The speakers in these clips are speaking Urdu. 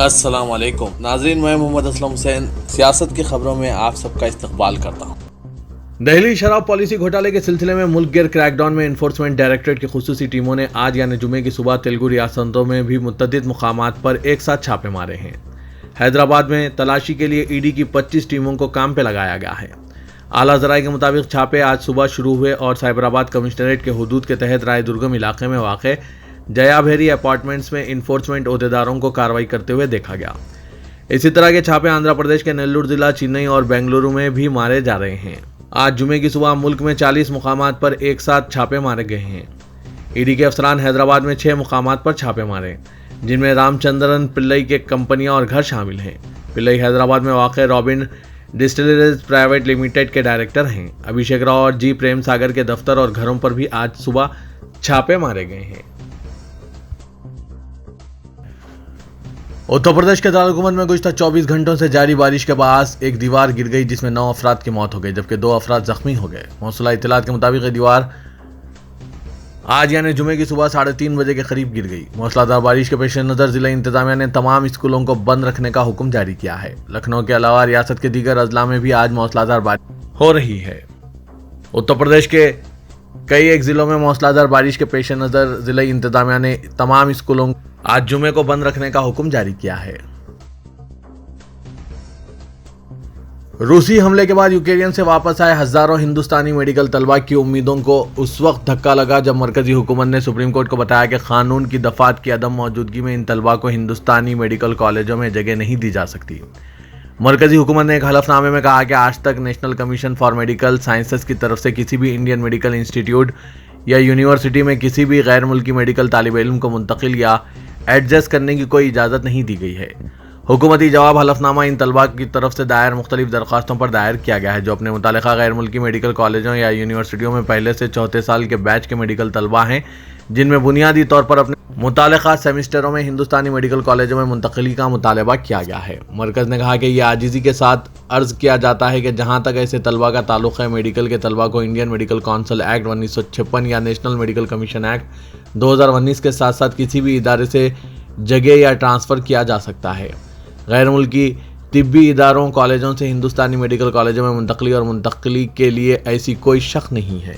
السلام علیکم ناظرین، میں محمد اسلم حسین سیاست کی خبروں میں آپ سب کا استقبال کرتا ہوں۔ دہلی شراب پالیسی گھوٹالے کے سلسلے میں ملک گیر کریک ڈاؤن میں انفورسمنٹ ڈائریکٹریٹ کی خصوصی ٹیموں نے آج یعنی جمعے کی صبح تلگو ریاستوں میں بھی متعدد مقامات پر ایک ساتھ چھاپے مارے ہیں۔ حیدرآباد میں تلاشی کے لیے ای ڈی کی 25 ٹیموں کو کام پہ لگایا گیا ہے۔ اعلیٰ ذرائع کے مطابق چھاپے آج صبح شروع ہوئے اور سائبر آباد کمشنریٹ کے حدود کے تحت رائے درگم علاقے میں واقع جیا بھیری اپارٹمنٹس میں انفورسمنٹ عہدیداروں کو کارروائی کرتے ہوئے دیکھا گیا۔ اسی طرح کے چھاپے آندھرا پردیش کے نیلور ضلع، چنئی اور بنگلورو میں بھی مارے جا رہے ہیں۔ آج جمعے کی صبح ملک میں 40 مقامات پر ایک ساتھ چھاپے مارے گئے ہیں۔ ای ڈی کے افسران حیدرآباد میں 6 مقامات پر چھاپے مارے، جن میں رام چندرن پلئی کے کمپنیاں اور گھر شامل ہیں۔ پلئی حیدرآباد میں واقع رابن ڈسٹلریز پرائیویٹ لمیٹڈ کے ڈائریکٹر ہیں۔ ابھیشیک راؤ اور جی پریم ساگر کے دفتر اور گھروں پر بھی آج صبح چھاپے مارے گئے ہیں۔ اتر پردیش کے دارالحکومت میں گزشتہ 24 گھنٹوں سے جاری بارش کے باعث ایک دیوار گر گئی، جس میں 9 افراد کی موت ہو گئی جبکہ 2 افراد زخمی ہو گئے۔ موصولہ اطلاعات کے مطابق یہ دیوار آج یعنی جمعے کی صبح 3:30 بجے کے قریب گر گئی۔ موسلا دھار بارش کے پیش نظر ضلع انتظامیہ نے تمام اسکولوں کو بند رکھنے کا حکم جاری کیا ہے۔ لکھنؤ کے علاوہ ریاست کے دیگر اضلاع میں بھی آج موسلا دھار بارش ہو رہی ہے۔ اتر پردیش کے کئی ایک ضلعوں میں موسلا دھار بارش کے پیش نظر ضلع انتظامیہ نے تمام اسکولوں آج جمعے کو بند رکھنے کا حکم جاری کیا ہے۔ روسی حملے کے بعد یوکرین سے واپس آئے ہزاروں ہندوستانی میڈیکل طلباء کی امیدوں کو اس وقت دھکا لگا جب مرکزی حکومت نے سپریم کورٹ کو بتایا کہ قانون کی دفعات کی عدم موجودگی میں ان طلباء کو ہندوستانی میڈیکل کالجوں میں جگہ نہیں دی جا سکتی۔ مرکزی حکومت نے ایک حلف نامے میں کہا کہ آج تک national commission for medical sciences کی طرف سے کسی بھی انڈین میڈیکل انسٹیٹیوٹ یا یونیورسٹی میں کسی بھی غیر ملکی میڈیکل طالب علم کو منتقل یا ایڈجسٹ کرنے کی کوئی اجازت نہیں دی گئی ہے۔ حکومتی جواب حلف نامہ ان طلباء کی طرف سے دائر مختلف درخواستوں پر دائر کیا گیا ہے جو اپنے متعلقہ غیر ملکی میڈیکل کالجوں یا یونیورسٹیوں میں پہلے سے چوتھے سال کے بیچ کے میڈیکل طلباء ہیں، جن میں بنیادی طور پر اپنے متعلقہ سیمسٹروں میں ہندوستانی میڈیکل کالجوں میں منتقلی کا مطالبہ کیا گیا ہے۔ مرکز نے کہا کہ یہ عاجزی کے ساتھ عرض کیا جاتا ہے کہ جہاں تک ایسے طلباء کا تعلق ہے، میڈیکل کے طلباء کو انڈین میڈیکل کونسل ایکٹ 1956 یا نیشنل میڈیکل کمیشن ایکٹ 2019 کے ساتھ ساتھ کسی بھی ادارے سے جگہ یا ٹرانسفر کیا جا سکتا ہے۔ غیر ملکی طبی اداروں کالجوں سے ہندوستانی میڈیکل کالجوں میں منتقلی اور منتقلی کے لیے ایسی کوئی شق نہیں ہے۔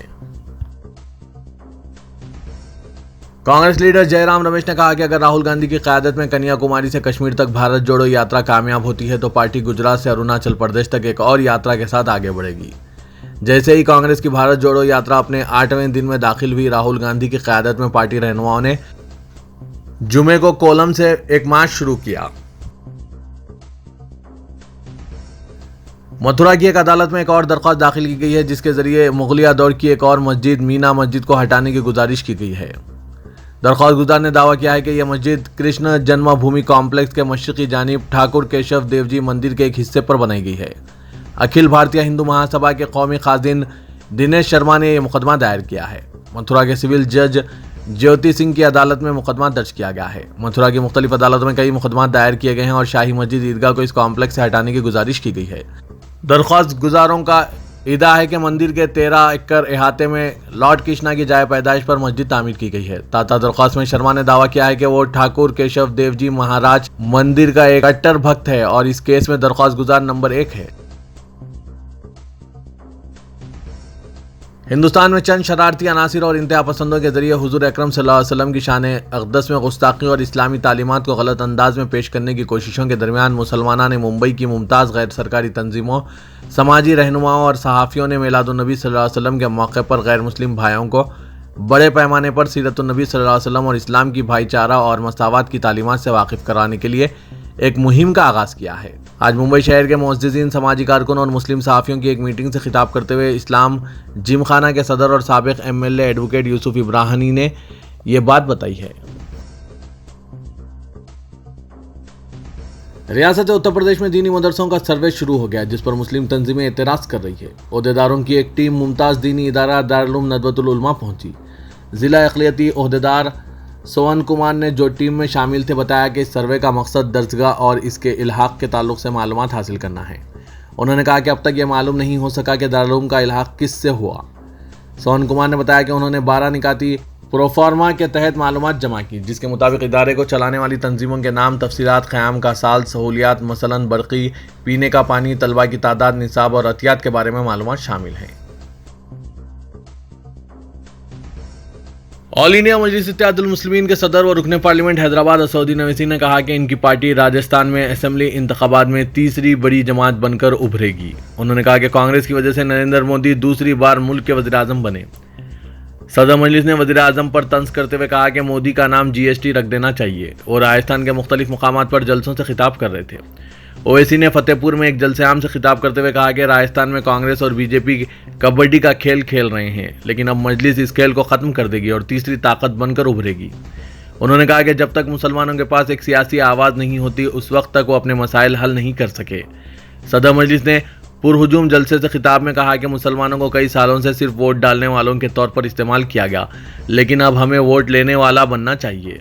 کانگریس لیڈر جے رام رمیش نے کہا کہ اگر راہل گاندھی کی قیادت میں کنیا کماری سے کشمیر تک بھارت جوڑو یاترا کامیاب ہوتی ہے تو پارٹی گجرات سے اروناچل پردیش تک ایک اور یاترا کے ساتھ آگے بڑھے گی۔ جیسے ہی کانگریس کی بھارت جوڑو یاترا اپنے 8ویں دن میں داخل ہوئی، راہل گاندھی کی قیادت میں پارٹی رہنماؤں نے جمعے کو کولم سے ایک مارچ شروع کیا۔ متھرا کی ایک عدالت میں ایک اور درخواست داخل کی گئی ہے جس کے ذریعے مغلیہ دور کی ایک اور مسجد مینا مسجد کو ہٹانے کی گزارش کی گئی ہے۔ درخواست گزار نے دعویٰ کیا ہے کہ یہ مسجد کرشن جنما بھومی کمپلیکس کے مشرقی جانب ٹھاکر کیشو دیو جی مندر کے ایک حصے پر بنائی گئی ہے۔ اکھل بھارتیہ ہندو مہاسبھا کے قومی خازن دنیش شرما نے یہ مقدمہ دائر کیا ہے۔ متھرا کے سول جج جیوتی سنگھ کی عدالت میں مقدمہ درج کیا گیا ہے۔ متھرا کی مختلف عدالتوں میں کئی مقدمات دائر کیے گئے ہیں اور شاہی مسجد عیدگاہ کو اس کمپلیکس سے ہٹانے کی گزارش کی گئی ہے۔ درخواست گزاروں کا ادعا ہے کہ مندر کے 13 ایکڑ احاطے میں لارڈ کرشنا کی جائے پیدائش پر مسجد تعمیر کی گئی ہے۔ تازہ درخواست میں شرما نے دعویٰ کیا ہے کہ وہ ٹھاکر کیشو دیو جی مہاراج مندر کا ایک کٹر بھکت ہے اور اس کیس میں درخواست گزار نمبر 1 ہے۔ ہندوستان میں چند شرارتی عناصر اور انتہا پسندوں کے ذریعے حضور اکرم صلی اللہ علیہ وسلم کی شان اقدس میں گستاخی اور اسلامی تعلیمات کو غلط انداز میں پیش کرنے کی کوششوں کے درمیان مسلمانان نے ممبئی کی ممتاز غیر سرکاری تنظیموں، سماجی رہنماؤں اور صحافیوں نے میلاد النبی صلی اللہ علیہ وسلم کے موقع پر غیر مسلم بھائیوں کو بڑے پیمانے پر سیرت النبی صلی اللہ علیہ وسلم اور اسلام کی بھائی چارہ اور مساوات کی تعلیمات سے واقف کرانے کے لیے ایک مہم کا آغاز کیا ہے۔ آج ممبئی شہر کے معززین، سماجی کارکنوں اور مسلم صحافیوں کی ایک میٹنگ سے خطاب کرتے ہوئے اسلام جم خانہ کے صدر اور سابق MLA ایڈوکیٹ یوسف ابراہانی نے یہ بات بتائی ہے۔ ریاست اتر پردیش میں دینی مدرسوں کا سروے شروع ہو گیا جس پر مسلم تنظیمیں اعتراض کر رہی ہے۔ عہدیداروں کی ایک ٹیم ممتاز دینی ادارہ دارالعلوم ندوۃ العلماء پہنچی۔ ضلع اقلیتی عہدیدار سون کمار نے جو ٹیم میں شامل تھے بتایا کہ اس سروے کا مقصد درسگاہ اور اس کے الحاق کے تعلق سے معلومات حاصل کرنا ہے۔ انہوں نے کہا کہ اب تک یہ معلوم نہیں ہو سکا کہ دارالعلوم کا الحاق کس سے ہوا۔ سون کمار نے بتایا کہ انہوں نے 12 نکاتی پروفارما کے تحت معلومات جمع کی، جس کے مطابق ادارے کو چلانے والی تنظیموں کے نام، تفصیلات، قیام کا سال، سہولیات مثلاً برقی، پینے کا پانی، طلباء کی تعداد، نصاب اور عطیات کے بارے میں معلومات شامل ہیں۔ آل انڈیا مجلس اتحاد المسلمین کے صدر و رکن پارلیمنٹ حیدرآباد اسدالدین اویسی نے کہا کہ ان کی پارٹی راجستھان میں اسمبلی انتخابات میں تیسری بڑی جماعت بن کر ابھرے گی۔ انہوں نے کہا کہ کانگریس کی وجہ سے نریندر مودی دوسری بار ملک کے وزیر اعظم بنے۔ صدر مجلس نے وزیر اعظم پر طنز کرتے ہوئے کہا کہ مودی کا نام GST رکھ دینا چاہیے، اور راجستھان کے مختلف مقامات پر جلسوں سے خطاب کر رہے تھے۔ اویسی نے فتح پور میں ایک جلسے عام سے خطاب کرتے ہوئے کہا کہ راجستھان میں کانگریس اور BJP کبڈی کا کھیل کھیل رہے ہیں، لیکن اب مجلس اس کھیل کو ختم کر دے گی اور تیسری طاقت بن کر ابھرے گی۔ انہوں نے کہا کہ جب تک مسلمانوں کے پاس ایک سیاسی آواز نہیں ہوتی، اس وقت تک وہ اپنے مسائل حل نہیں کر سکے۔ صدر مجلس نے پرہجوم جلسے سے خطاب میں کہا کہ مسلمانوں کو کئی سالوں سے صرف ووٹ ڈالنے والوں کے طور پر استعمال کیا گیا، لیکن اب ہمیں ووٹ لینے والا بننا چاہیے۔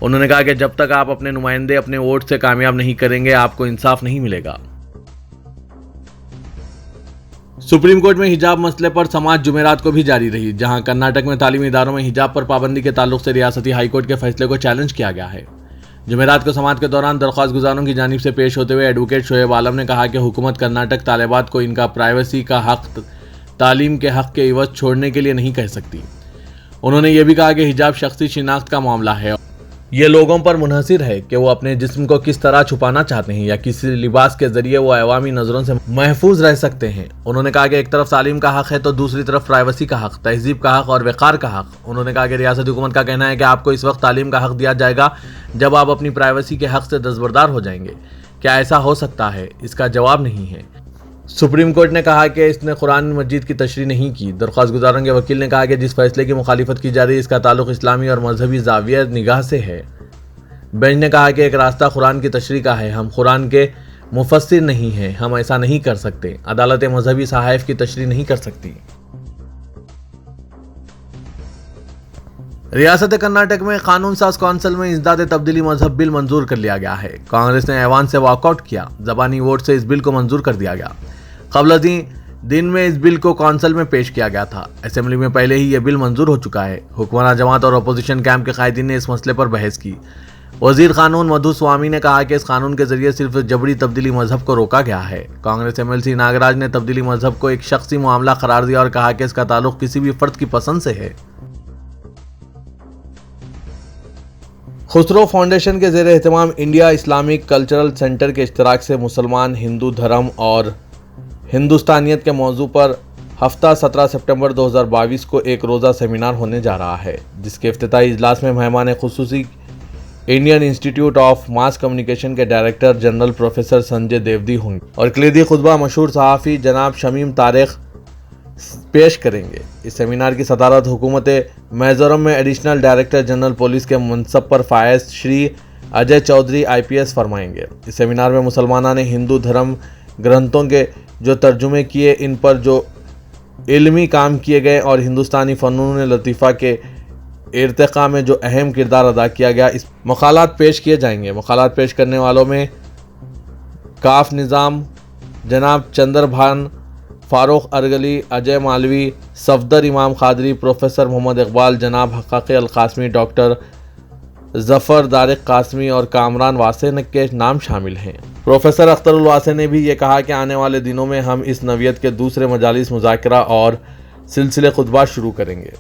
انہوں نے کہا کہ جب تک آپ اپنے نمائندے اپنے ووٹ سے کامیاب نہیں کریں گے، آپ کو انصاف نہیں ملے گا۔ سپریم کورٹ میں حجاب مسئلے پر سماعت جمعرات کو بھی جاری رہی، جہاں کرناٹک میں تعلیمی اداروں میں حجاب پر پابندی کے تعلق سے ریاستی ہائی کورٹ کے فیصلے کو چیلنج کیا گیا ہے۔ جمعرات کو سماعت کے دوران درخواست گزاروں کی جانب سے پیش ہوتے ہوئے ایڈوکیٹ شعیب عالم نے کہا کہ حکومت کرناٹک طالبات کو ان کا پرائیویسی کا حق تعلیم کے حق کے عوض چھوڑنے کے لیے نہیں کہہ سکتی۔ انہوں نے یہ بھی کہا کہ حجاب شخصی شناخت کا معاملہ ہے، یہ لوگوں پر منحصر ہے کہ وہ اپنے جسم کو کس طرح چھپانا چاہتے ہیں یا کسی لباس کے ذریعے وہ عوامی نظروں سے محفوظ رہ سکتے ہیں۔ انہوں نے کہا کہ ایک طرف تعلیم کا حق ہے تو دوسری طرف پرائیویسی کا حق، تہذیب کا حق اور وقار کا حق۔ انہوں نے کہا کہ ریاستی حکومت کا کہنا ہے کہ آپ کو اس وقت تعلیم کا حق دیا جائے گا جب آپ اپنی پرائیویسی کے حق سے دستبردار ہو جائیں گے۔ کیا ایسا ہو سکتا ہے؟ اس کا جواب نہیں ہے۔ سپریم کورٹ نے کہا کہ اس نے قرآن مجید کی تشریح نہیں کی۔ درخواست گزاروں کے وکیل نے کہا کہ جس فیصلے کی مخالفت کی جا رہی ہے، اس کا تعلق اسلامی اور مذہبی زاویہ نگاہ سے ہے۔ بینچ نے کہا کہ ایک راستہ قرآن کی تشریح کا ہے، ہم قرآن کے مفسر نہیں ہیں، ہم ایسا نہیں کر سکتے۔ عدالت مذہبی صحائف کی تشریح نہیں کر سکتی۔ ریاست کرناٹک میں قانون ساز کونسل میں ازداد تبدیلی مذہب بل منظور کر لیا گیا ہے۔ کانگریس نے ایوان سے واک آؤٹ کیا، زبانی ووٹ سے اس بل کو منظور کر دیا گیا۔ قبل ازیں دن میں اس بل کو کونسل میں پیش کیا گیا تھا۔ اسمبلی میں پہلے ہی یہ بل منظور ہو چکا ہے۔ حکمراں جماعت اور اپوزیشن کیمپ کے قائدین نے اس مسئلے پر بحث کی۔ وزیر قانون مدھو سوامی نے کہا کہ اس قانون کے ذریعے صرف جبری تبدیلی مذہب کو روکا گیا ہے۔ کانگریس MLC ناگراج نے تبدیلی مذہب کو ایک شخصی معاملہ قرار دیا اور کہا کہ اس کا تعلق کسی بھی فرد کی پسند سے ہے۔ خسرو فاؤنڈیشن کے زیر اہتمام انڈیا اسلامک کلچرل سینٹر کے اشتراک سے مسلمان، ہندو دھرم اور ہندوستانیت کے موضوع پر ہفتہ 17 سپٹمبر 2022 کو ایک روزہ سیمینار ہونے جا رہا ہے، جس کے افتتاحی اجلاس میں مہمان خصوصی Indian institute of mass communication کے ڈائریکٹر جنرل پروفیسر سنجے دیودی ہوں گے اور کلیدی خطبہ مشہور صحافی جناب شمیم طارق پیش کریں گے۔ اس سیمینار کی صدارت حکومت میزورم میں ایڈیشنل ڈائریکٹر جنرل پولیس کے منصب پر فائز شری اجے چودھری IPS فرمائیں گے۔ اس سیمینار میں مسلمانوں نے ہندو دھرم گرنتھوں کے جو ترجمے کیے، ان پر جو علمی کام کیے گئے اور ہندوستانی فنون لطیفہ کے ارتقاء میں جو اہم کردار ادا کیا گیا، اس مقالات پیش کیے جائیں گے۔ مقالات پیش کرنے والوں میں کاف نظام، جناب چندر بھان، فاروق ارگلی، اجے مالوی، صفدر امام قادری، پروفیسر محمد اقبال، جناب حقاق القاسمی، ڈاکٹر ظفر دارق قاسمی اور کامران واسع کے نام شامل ہیں۔ پروفیسر اختر الواسع نے بھی یہ کہا کہ آنے والے دنوں میں ہم اس نوعیت کے دوسرے مجالس مذاکرہ اور سلسلے خطبات شروع کریں گے۔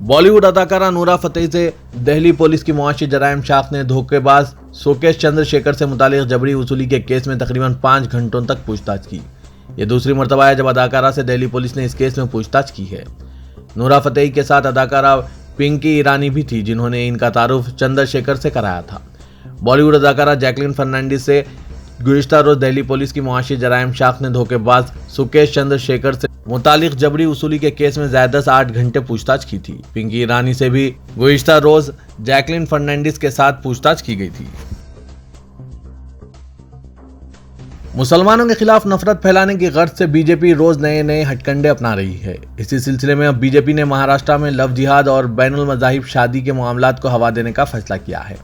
بالی ووڈ اداکارہ نورا فتحی سے دہلی پولیس کی معاشی جرائم شاخ نے دھوکے باز سوکیش چندر شیکھر سے متعلق جبری وصولی کے کیس میں تقریباً 5 گھنٹوں تک پوچھ تاچھ کی۔ یہ دوسری مرتبہ ہے جب اداکارہ سے دہلی پولیس نے اس کیس میں پوچھ تاچھ کی ہے۔ نورا فتحی کے ساتھ اداکارہ پنکی ایرانی بھی تھی، جنہوں نے ان کا تعارف چندر شیکھر سے کرایا تھا۔ بالی ووڈ اداکارہ جیکلین فرنانڈیز سے گزشتہ روز دہلی پولیس کی معاشی جرائم شاخ نے دھوکے باز سوکیش چندر شیکھر سے متعلق جبری وصولی کے کیس میں زائدہ سے 8 گھنٹے پوچھ تاچھ کی تھی۔ پنکی ایرانی سے بھی گزشتہ روز جیکلین فرنانڈیز کے ساتھ پوچھ تاچھ کی گئی تھی۔ مسلمانوں کے خلاف نفرت پھیلانے کی غرض سے BJP روز نئے ہٹ کنڈے اپنا رہی ہے۔ اسی سلسلے میں اب BJP نے مہاراشٹر میں لو جہاد اور بین المذاہب شادی کے معاملات کو ہوا دینے کا فیصلہ کیا ہے۔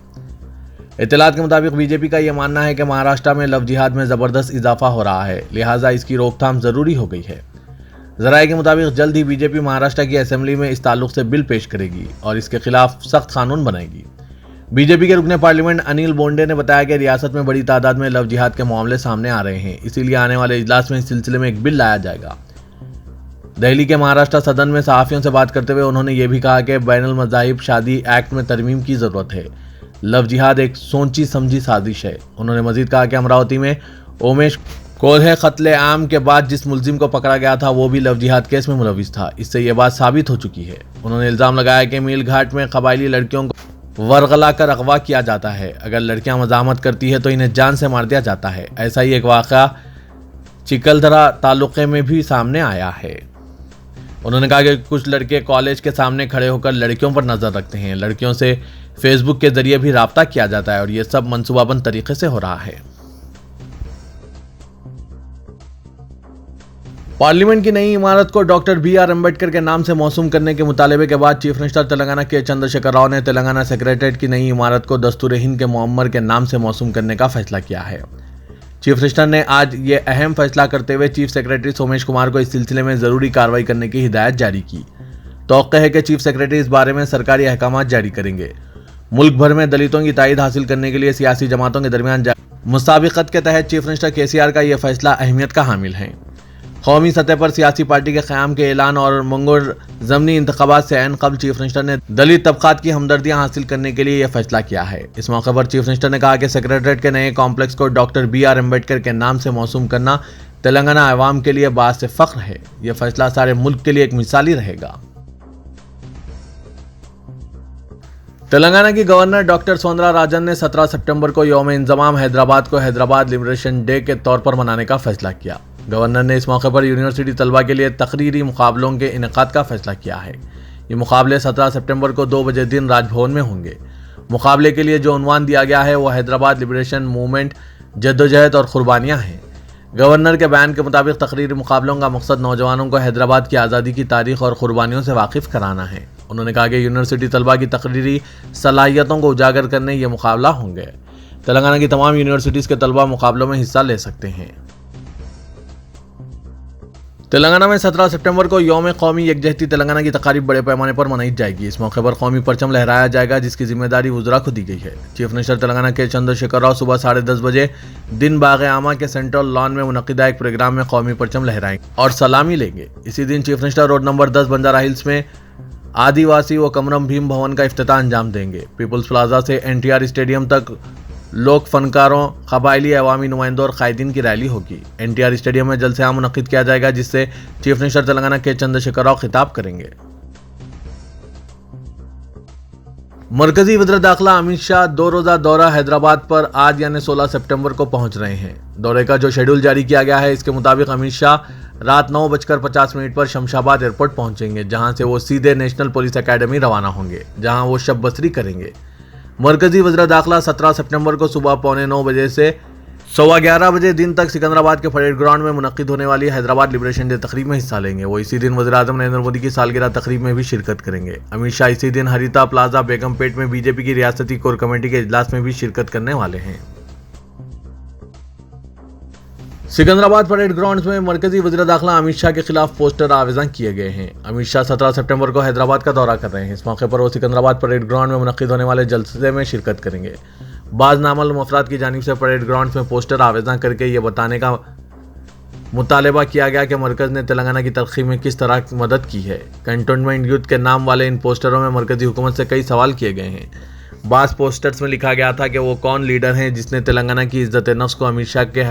اطلاعات کے مطابق BJP کا یہ ماننا ہے کہ مہاراشٹر میں لو جہاد میں زبردست اضافہ ہو رہا ہے، لہٰذا اس کی روک تھام ضروری ہو گئی ہے۔ ذرائع کے مطابق جلد ہی بی جے پی مہاراشٹر کی اسمبلی میں اس تعلق سے بل پیش کرے گی اور اس کے خلاف سخت قانون بنائے گی۔ بی جے پی کے رکن پارلیمنٹ انیل بونڈے نے بتایا کہ ریاست میں بڑی تعداد میں لو جہاد کے معاملے سامنے آ رہے ہیں، اسی لیے آنے والے اجلاس میں اس سلسلے میں ایک بل لایا جائے گا۔ دہلی کے مہاراشٹر صدن میں صحافیوں سے بات کرتے ہوئے انہوں نے یہ بھی کہا کہ بین المذاہب شادی ایکٹ میں ترمیم کی ضرورت ہے۔ لو جہاد ایک سوچی سمجھی سازش ہے۔ انہوں نے مزید کہا کہ امراوتی میں اومیش کولہے قتل عام کے بعد جس ملزم کو پکڑا گیا تھا وہ بھی لو جہاد کیس میں ملوث تھا، اس سے یہ بات ثابت ہو چکی ہے۔ انہوں نے الزام لگایا کہ میل گھاٹ میں قبائلی لڑکیوں کو ورغلا کر اغوا کیا جاتا ہے، اگر لڑکیاں مزاحمت کرتی ہیں تو انہیں جان سے مار دیا جاتا ہے۔ ایسا ہی ایک واقعہ چکلدرا تعلقے میں بھی سامنے آیا ہے۔ انہوں نے کہا کہ کچھ لڑکے کالج کے سامنے کھڑے ہو کر لڑکیوں پر نظر رکھتے ہیں، لڑکیوں سے فیس بک کے ذریعے بھی رابطہ کیا جاتا ہے اور یہ سب منصوبہ بند طریقے سے ہو رہا ہے۔ پارلیمنٹ کی نئی عمارت کو ڈاکٹر بی آر امبیڈکر کے نام سے موسوم کرنے کے مطالبے کے بعد چیف منسٹر تلنگانہ کے چندر شیکھر راؤ نے تلنگانہ سیکریٹریٹ کی نئی عمارت کو دستور ہند کے معمر کے نام سے موسوم کرنے کا فیصلہ کیا ہے۔ چیف منسٹر نے آج یہ اہم فیصلہ کرتے ہوئے چیف سیکریٹری سومیش کمار کو اس سلسلے میں ضروری کارروائی کرنے کی ہدایت جاری کی۔ توقع ہے کہ چیف سیکریٹری اس بارے میں سرکاری احکامات جاری کریں گے۔ ملک بھر میں دلتوں کی تائید حاصل کرنے کے لیے سیاسی جماعتوں کے درمیان مسابقت کے تحت چیف منسٹر کے سی آر کا یہ فیصلہ اہمیت کا حامل ہے۔ قومی سطح پر سیاسی پارٹی کے قیام کے اعلان اور منگور ضمنی انتخابات سے عین قبل چیف منسٹر نے دلت طبقات کی ہمدردیاں حاصل کرنے کے لیے یہ فیصلہ کیا ہے۔ اس موقع پر چیف منسٹر نے کہا کہ سیکریٹریٹ کے نئے کمپلیکس کو ڈاکٹر بی آر امبیڈکر کے نام سے موسوم کرنا تلنگانہ عوام کے لیے باعث فخر ہے۔ یہ فیصلہ سارے ملک کے لیے ایک مثالی رہے گا۔ تلنگانہ کی گورنر ڈاکٹر سوندرا راجن نے 17 سپٹمبر کو یوم انضمام حیدرآباد کو حیدرآباد لبریشن ڈے کے طور پر منانے کا فیصلہ کیا۔ گورنر نے اس موقع پر یونیورسٹی طلبہ کے لیے تقریری مقابلوں کے انعقاد کا فیصلہ کیا ہے۔ یہ مقابلے 17 سپٹمبر کو 2 بجے دن راج بھون میں ہوں گے۔ مقابلے کے لیے جو عنوان دیا گیا ہے وہ حیدرآباد لبریشن موومنٹ جدوجہد اور قربانیاں ہیں۔ گورنر کے بیان کے مطابق تقریری مقابلوں کا مقصد نوجوانوں کو حیدرآباد کی آزادی کی تاریخ اور قربانیوں سے واقف کرانا ہے۔ انہوں نے کہا کہ یونیورسٹی طلبہ کی تقریری صلاحیتوں کو اجاگر کرنے یہ مقابلہ ہوں گے۔ تلنگانہ کی تمام یونیورسٹیز کے طلبہ مقابلوں میں حصہ لے سکتے ہیں۔ تلنگانہ میں 17 سپٹمبر کو یوم قومی یکجہتی تلنگانہ کی تقاریب بڑے پیمانے پر منائی جائے گی۔ اس موقع پر قومی پرچم لہرایا جائے گا جس کی ذمہ داری وزراء کو دی گئی ہے۔ چیف منسٹر تلنگانہ کے چندر شیکھر راؤ صبح 10:30 بجے دن باغ عامہ کے سینٹرل لان میں منعقدہ ایک پروگرام میں قومی پرچم لہرائیں گے اور سلامی لیں گے۔ اسی دن chief minister road number 10 Banjara Hills میں آدی واسی و کمرم بھیم بھون کا افتتاح انجام دیں گے۔ پیپلز پلازا سے NTR اسٹیڈیم تک لوک فنکاروں، قبائلی عوامی نمائندوں اور قائدین کی ریلی ہوگی۔ NTR اسٹیڈیم میں جلسہ عام منعقد کیا جائے گا جس سے چیف منسٹر تلنگانہ کے چندر شیکھر راؤ خطاب کریں گے۔ مرکزی وزیر داخلہ امت شاہ 2 روزہ دورہ حیدرآباد پر آج یعنی 16 سپٹمبر کو پہنچ رہے ہیں۔ دورے کا جو شیڈول جاری کیا گیا ہے اس کے مطابق امت شاہ رات 9:50 پر شمشاباد ایئرپورٹ پہنچیں گے، جہاں سے وہ سیدھے نیشنل پولیس اکیڈمی روانہ ہوں گے، جہاں وہ شب بسری کریں گے۔ مرکزی وزیر داخلہ 17 سپٹمبر کو صبح 9:15 بجے سے 11:15 بجے دن تک سکندرآباد کے پریڈ گراؤنڈ میں منعقد ہونے والی حیدرآباد لبریشن ڈے تقریب میں حصہ لیں گے۔ وہ اسی دن وزیر اعظم نریندر مودی کی سالگرہ تقریب میں بھی شرکت کریں گے۔ امت شاہ اسی دن ہریتا پلازا بیگم پیٹ میں بی جے پی کی ریاستی کور کمیٹی کے اجلاس میں بھی شرکت کرنے والے ہیں۔ سکندرآباد پریڈ گراؤنڈز میں مرکزی وزیر داخلہ امت شاہ کے خلاف پوسٹر آویزاں کیے گئے ہیں۔ امت شاہ 17 سپٹمبر کو حیدرآباد کا دورہ کر رہے ہیں۔ اس موقع پر وہ سکندرآباد پریڈ گراؤنڈ میں منعقد ہونے والے جلسے میں شرکت کریں گے۔ بعض نامعلوم افراد کی جانب سے پریڈ گراؤنڈز میں پوسٹر آویزاں کر کے یہ بتانے کا مطالبہ کیا گیا کہ مرکز نے تلنگانہ کی ترقی میں کس طرح مدد کی ہے۔ کنٹونمنٹ یوتھ کے نام والے ان پوسٹروں میں مرکزی حکومت سے کئی سوال کیے گئے ہیں۔ بعض پوسٹرز میں لکھا گیا تھا کہ وہ کون لیڈر ہیں جس نے تلنگانہ کی عزت نفس کو امت شاہ کے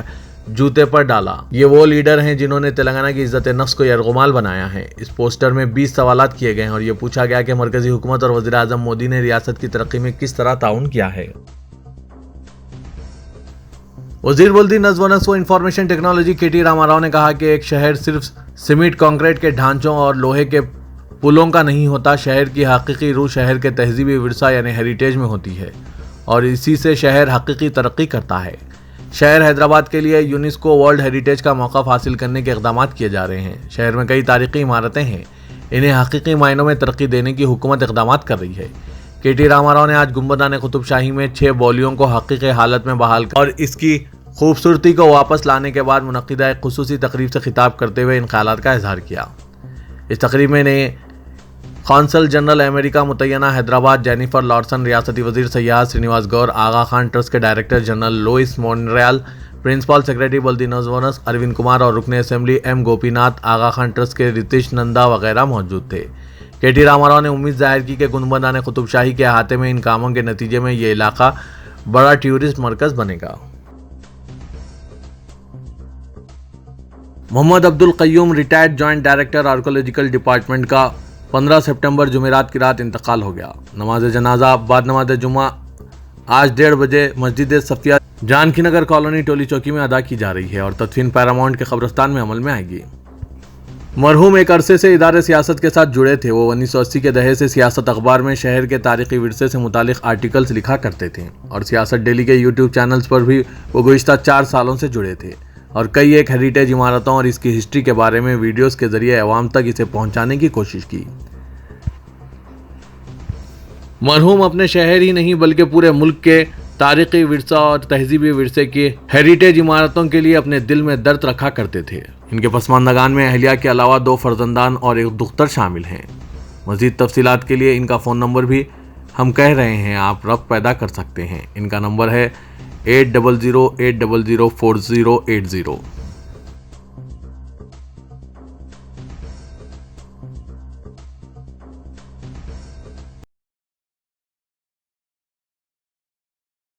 جوتے پر ڈالا۔ یہ وہ لیڈر ہیں جنہوں نے تلنگانہ کی عزت نفس کو یرغمال بنایا ہے۔ اس پوسٹر میں 20 سوالات کیے گئے ہیں اور یہ پوچھا گیا کہ مرکزی حکومت اور وزیر اعظم مودی نے ریاست کی ترقی میں کس طرح تعاون کیا ہے۔ وزیر بلدی نظم و نسق و information technology KT Rama Rao نے کہا کہ ایک شہر صرف سیمنٹ کنکریٹ کے ڈھانچوں اور لوہے کے پلوں کا نہیں ہوتا، شہر کی حقیقی روح شہر کے تہذیبی ورثہ یعنی ہیریٹیج میں ہوتی ہے اور اسی سے شہر حقیقی ترقی کرتا ہے۔ شہر حیدرآباد کے لیے یونیسکو ورلڈ ہیریٹیج کا موقف حاصل کرنے کے اقدامات کیے جا رہے ہیں۔ شہر میں کئی تاریخی عمارتیں ہیں، انہیں حقیقی معنوں میں ترقی دینے کی حکومت اقدامات کر رہی ہے۔ KT راما راؤ نے آج گنبدان قطب شاہی میں 6 بالیوں کو حقیقی حالت میں بحال کر اور اس کی خوبصورتی کو واپس لانے کے بعد منعقدہ ایک خصوصی تقریب سے خطاب کرتے ہوئے ان خیالات کا اظہار کیا۔ اس تقریب میں نے قونصل جنرل امریکہ متعینہ حیدرآباد جینیفر لارسن، ریاستی وزیر سیاحت سرینواس گور، آغا خان ٹرسٹ کے director general Luis Monreal, principal secretary بلدی نوزونس اروند کمار اور رکن اسمبلی M Gopinath, Aga Khan trust کے رتیش نندا وغیرہ موجود تھے۔ کے ٹی راما راؤ نے امید ظاہر کی کہ گنبدان قطب شاہی کے احاطے میں ان کاموں کے نتیجے میں یہ علاقہ بڑا ٹورسٹ مرکز بنے گا۔ Mohammed Abdul Qayyum retired joint director archaeological department کا 15 سپٹمبر جمعرات کی رات انتقال ہو گیا۔ نماز جنازہ بعد نماز جمعہ آج 1:30 بجے مسجد صفیہ جانکی نگر کالونی ٹولی چوکی میں ادا کی جا رہی ہے اور تدفین پیراماؤنٹ کے قبرستان میں عمل میں آئے گی۔ مرحوم ایک عرصے سے ادارے سیاست کے ساتھ جڑے تھے۔ وہ 1980 کے دہے سے سیاست اخبار میں شہر کے تاریخی ورثے سے متعلق آرٹیکلز لکھا کرتے تھے اور سیاست ڈیلی کے یوٹیوب چینلز پر بھی وہ گزشتہ 4 سالوں سے جڑے تھے اور کئی ایک ہیریٹیج عمارتوں اور اس کی ہسٹری کے بارے میں ویڈیوز کے ذریعے عوام تک اسے پہنچانے کی کوشش کی۔ مرحوم اپنے شہر ہی نہیں بلکہ پورے ملک کے تاریخی ورثہ اور تہذیبی ورثے کی ہیریٹیج عمارتوں کے لیے اپنے دل میں درد رکھا کرتے تھے۔ ان کے پسماندگان میں اہلیہ کے علاوہ 2 فرزندان اور ایک دختر شامل ہیں۔ مزید تفصیلات کے لیے ان کا فون نمبر بھی ہم کہہ رہے ہیں، آپ ربط پیدا کر سکتے ہیں۔ ان کا نمبر ہے 800800408080۔